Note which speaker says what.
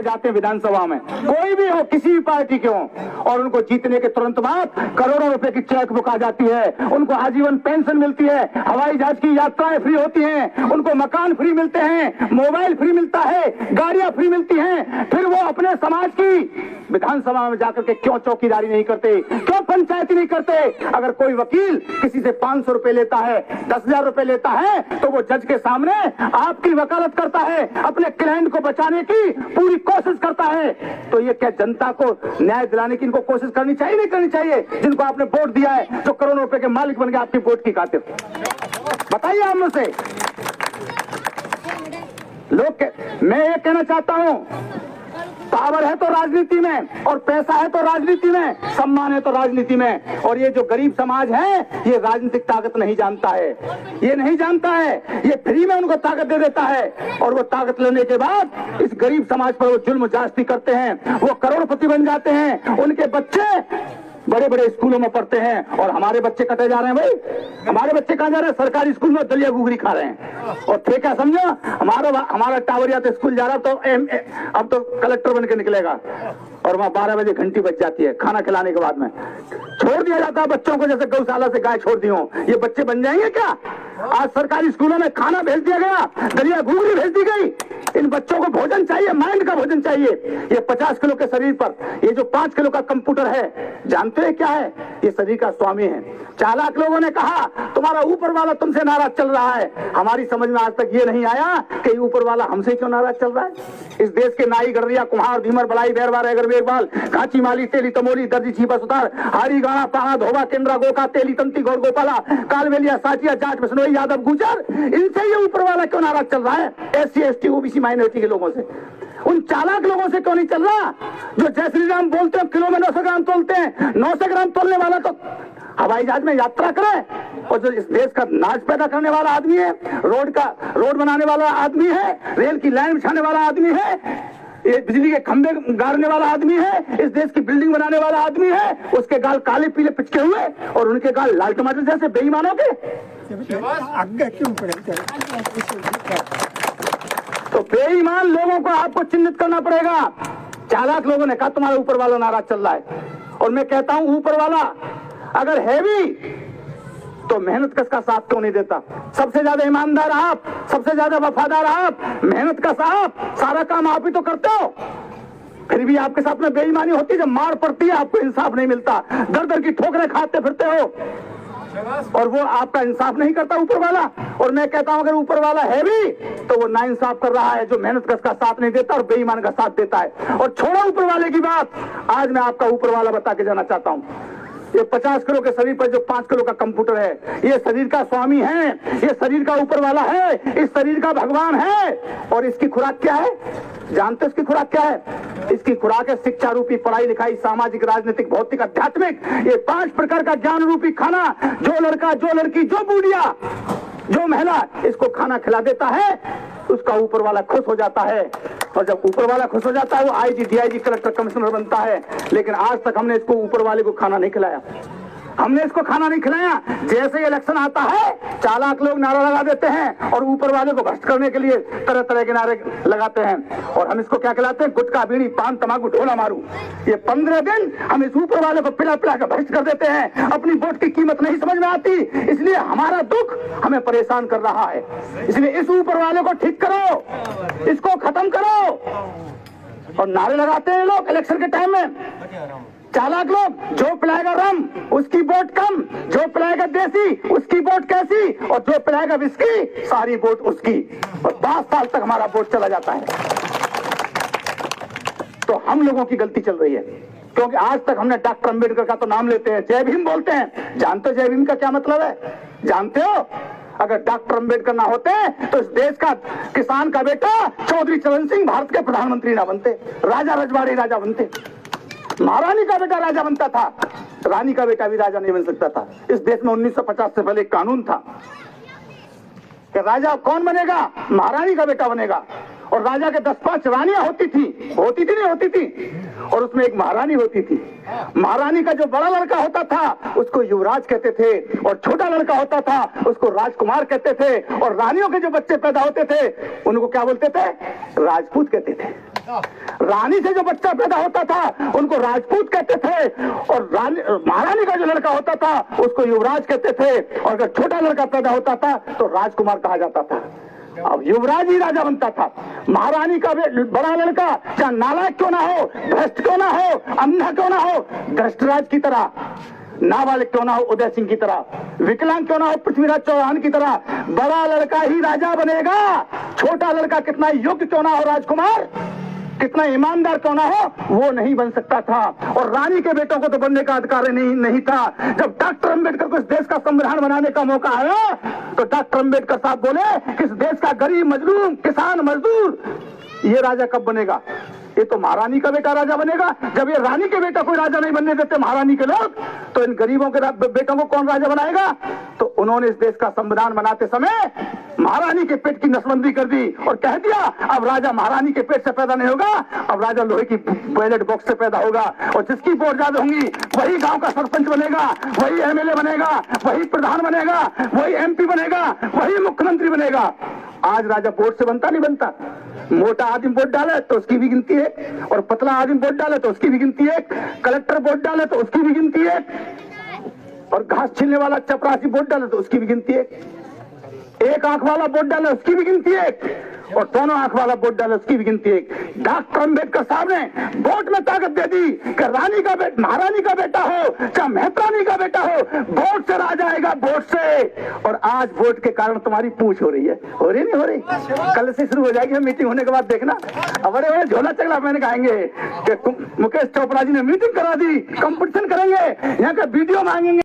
Speaker 1: जाते हैं विधानसभा में, कोई भी हो, किसी भी पार्टी के हो, और उनको जीतने के तुरंत बाद करोड़ों रुपए की चेक बुक आ जाती है, उनको आजीवन पेंशन मिलती है, हवाई जहाज की यात्राएं फ्री होती हैं, उनको मकान फ्री मिलते हैं, मोबाइल फ्री मिलता है, गाड़ियां फ्री मिलती हैं। फिर वो अपने समाज की विधानसभा में जाकर के क्यों चौकीदारी नहीं करते, क्यों पंचायती नहीं करते? अगर कोई वकील किसी से 500 रुपए लेता है, 10,000 रुपए लेता है, तो वो जज के सामने आपकी वकालत करता है, अपने क्लाइंट को बचाने की पूरी कोशिश करता है। तो ये क्या जनता को न्याय दिलाने की इनको कोशिश करनी चाहिए, नहीं करनी चाहिए? जिनको आपने वोट दिया है, जो करोड़ों रुपए के मालिक बन गए आपकी वोट की खातिर, बताइए आप में से लोग। मैं ये कहना चाहता हूं, पावर है तो राजनीति में, और पैसा है तो राजनीति में, सम्मान है तो राजनीति में, और ये जो गरीब समाज है ये राजनीतिक ताकत नहीं जानता है, ये नहीं जानता है, ये फ्री में उनको ताकत दे देता है, और वो ताकत लेने के बाद इस गरीब समाज पर वो जुल्म जास्ती करते हैं, वो करोड़पति बन जाते हैं, उनके बच्चे बड़े बड़े स्कूलों में पढ़ते हैं, और हमारे बच्चे कटे जा रहे हैं। भाई हमारे बच्चे कहां जा रहे हैं? सरकारी स्कूल में दलिया घुघरी खा रहे हैं, और ठेका समझो। हमारा टावरिया तो स्कूल जा रहा, तो अब तो कलेक्टर बन के निकलेगा, और वहां 12 बजे घंटी बज जाती है, खाना खिलाने के बाद में छोड़ दिया जाता है बच्चों को, जैसे गौशाला से गाय छोड़ दी हो। ये बच्चे बन जाएंगे क्या? आज सरकारी स्कूलों में खाना भेज दिया गया, दलिया घुघरी भेज दी गई। इन बच्चों को भोजन चाहिए, माइंड का भोजन चाहिए। ये 50 किलो के शरीर पर ये जो 5 किलो का कंप्यूटर है, जानते हैं क्या है? ये शरीर का स्वामी है। चालाक लोगों ने कहा तुम्हारा ऊपर वाला तुमसे नाराज चल रहा है। हमारी समझ में आज तक ये नहीं आया कि ऊपर वाला हमसे क्यों नाराज चल रहा है। इस देश के नाई, गड़रिया, कुम्हार, धीमर, बलाई, बैरवार, अगर बेगवाल, कांची, माली, तेली, तमोली, दर्जी, छीपा, सुतार, हारी, गाना, पाहा, धोबा, केंद्रा, गोका, तेली, तंती, गौर, गोपाला, कालवेलिया, साचिया, जाट, बिश्नोई, यादव, गुजर, इनसे ये ऊपर वाला क्यों नाराज चल रहा है? SC, ST, OBC माइनॉरिटी के लोगों से, उन चालाक लोगों से क्यों नहीं चल रहा? जो जय श्री राम बोलते हैं, किलो में 900 ग्राम तोलते हैं। 900 ग्राम तोलने वाला तो हवाई जहाज में यात्रा करे, और जो इस देश का नाच पैदा करने वाला आदमी है, रोड बनाने वाला आदमी है, रेल की लाइन बिछाने वाला आदमी है, ये बिजली के खंभे गाड़ने वाला आदमी है, इस देश की बिल्डिंग बनाने वाला आदमी है, उसके गाल काले पीले पिचके हुए और उनके गाल लाल टमाटर जैसे बेईमानों के। तो बेईमान लोगों को आपको चिन्हित करना पड़ेगा। चालाक लोगों ने कहा तुम्हारा ऊपर वाला नाराज चल रहा है, और मैं कहता हूं ऊपर वाला अगर है भी तो मेहनत कश का साथ क्यों नहीं देता? सबसे ज्यादा ईमानदार आप, सबसे ज्यादा वफादार आप, मेहनत का साथ, सारा काम आप ही तो करते हो। फिर भी आपके साथ में बेईमानी होती है, जब मार पड़ती है आपको इंसाफ नहीं मिलता, दर दर की ठोकरें खाते फिरते हो, और वो आपका इंसाफ नहीं करता ऊपर वाला। और मैं कहता हूं अगर ऊपर वाला है भी तो वो नाइंसाफ कर रहा है, जो मेहनत कश का साथ नहीं देता और बेईमान का साथ देता है। और छोड़ो ऊपर वाले की बात, आज मैं आपका ऊपर वाला बता के जाना चाहता हूं। ये 50 किलो के शरीर पर जो 5 किलो का कंप्यूटर है, ये शरीर का स्वामी है, ये शरीर का ऊपर वाला है, इस शरीर का भगवान है। और इसकी खुराक क्या है? जानते इसकी खुराक क्या है? इसकी खुराक है शिक्षा रूपी, पढ़ाई लिखाई, सामाजिक, राजनीतिक, भौतिक, आध्यात्मिक, ये 5 प्रकार का ज्ञान रूपी खाना जो लड़का, जो लड़की, जो बूढ़िया, जो महिला इसको खाना खिला देता है, उसका ऊपर वाला खुश हो जाता है। और जब ऊपर वाला खुश हो जाता है वो IG, DIG, कलेक्टर, कमिश्नर बनता है। लेकिन आज तक हमने इसको ऊपर वाले को खाना नहीं खिलाया, हमने इसको खाना नहीं खिलाया। जैसे इलेक्शन आता है चालाक लोग नारा लगा देते हैं और ऊपर वाले को भ्रष्ट करने के लिए तरह तरह के नारे लगाते हैं। और हम इसको क्या खिलाते हैं? गुटखा, बीड़ी, पान, तमाकू, ढोला मारू। ये 15 दिन हम इस ऊपर वाले को पिला पिला कर भ्रष्ट कर देते हैं। अपनी वोट की कीमत नहीं समझ में आती, इसलिए हमारा दुख हमें परेशान कर रहा है। इसलिए इस ऊपर वाले को ठीक करो, इसको खत्म करो। और नारे लगाते हैं लोग इलेक्शन के टाइम में, चालाक लोग, जो पिलाएगा रम उसकी वोट कम, जो पिलाएगा देसी उसकी वोट कैसी, और जो पिलाएगा विस्की सारी वोट उसकी। और 5 साल तक हमारा वोट चला जाता है। तो हम लोगों की गलती चल रही है, क्योंकि आज तक हमने डॉक्टर अंबेडकर का तो नाम लेते हैं, जय भीम बोलते हैं। जानते हो जय भीम का क्या मतलब है? जानते हो? अगर डॉक्टर अंबेडकर ना होते तो इस देश का किसान का बेटा चौधरी चरण सिंह भारत के प्रधानमंत्री ना बनते, राजा रजवाड़ी राजा बनते, महारानी का बेटा राजा बनता था, रानी का बेटा भी राजा नहीं बन सकता था। इस देश में 1950 से पहले एक कानून था कि राजा कौन बनेगा? महारानी का बेटा बनेगा। और राजा के 10-5 रानियां होती थी नहीं होती थी, और उसमें एक महारानी होती थी। महारानी का जो बड़ा लड़का होता था उसको युवराज कहते थे, और छोटा लड़का होता था उसको राजकुमार कहते थे, और रानियों के जो बच्चे पैदा होते थे उनको क्या बोलते थे? राजपूत कहते थे। रानी से जो बच्चा पैदा होता था उनको राजपूत कहते थे, और रानी महारानी का जो लड़का होता था उसको युवराज कहते थे, और अगर छोटा लड़का पैदा होता था तो राजकुमार कहा जाता था। अब युवराज ही राजा बनता था। महारानी का बड़ा लड़का चाहे नालायक क्यों ना हो, भ्रष्ट क्यों ना हो, अंधा क्यों ना हो, धृष्टराज की तरह, नाबालिग क्यों ना हो उदय सिंह की तरह, विकलांग क्यों ना हो पृथ्वीराज चौहान की तरह, बड़ा लड़का ही राजा बनेगा। छोटा लड़का कितना योग्य क्यों ना हो राजकुमार, कितना ईमानदार क्यों ना हो, वो नहीं बन सकता था। और रानी के बेटों को तो बनने का अधिकार नहीं था। जब डॉक्टर अंबेडकर को इस देश का संविधान बनाने का मौका आया तो डॉक्टर अंबेडकर साहब बोले कि इस देश का गरीब मजलूम किसान मजदूर ये राजा कब बनेगा, ये तो महारानी का बेटा राजा बनेगा। जब ये रानी के बेटा कोई राजा नहीं बनने देते महारानी के लोग, तो इन गरीबों के बेटों को कौन राजा बनाएगा। तो उन्होंने इस देश का संविधान बनाते समय महारानी के पेट की नसबंदी कर दी और कह दिया अब राजा महारानी के पेट से पैदा नहीं होगा, अब राजा लोहे की बैलेट बॉक्स से पैदा होगा, और जिसकी वोट ज्यादा होंगी वही गांव का सरपंच बनेगा, वही एमएलए बनेगा, वही प्रधान बनेगा, वही एमपी बनेगा, वही मुख्यमंत्री बनेगा। आज राजा वोट से बनता नहीं बनता। मोटा आदमी वोट डाले तो उसकी भी गिनती है, और पतला आदमी वोट डाले तो उसकी भी गिनती है, कलेक्टर वोट डाले तो उसकी भी गिनती है, और घास छीलने वाला चपरासी वोट डाले तो उसकी भी गिनती है, एक आंख वाला वोट डाले उसकी भी गिनती है, और दोनों आंख वाला वोट डाले उसकी भी गिनती है। डॉक्टर अंबेडकर साहब ने वोट में ताकत दे दी कि रानी का बेटा महारानी का बेटा हो चाहे मेहतरानी का बेटा हो, वोट से राजा आएगा, वोट से। और आज वोट के कारण तुम्हारी पूछ हो रही है, हो रही नहीं हो रही, कल से शुरू हो जाएगी मीटिंग होने के बाद देखना। अब बड़े बड़े झोला चगला मैंने कहेंगे कि मुकेश चोपड़ा जी ने मीटिंग करा दी, कंपटीशन करेंगे, यहाँ का वीडियो मांगेंगे।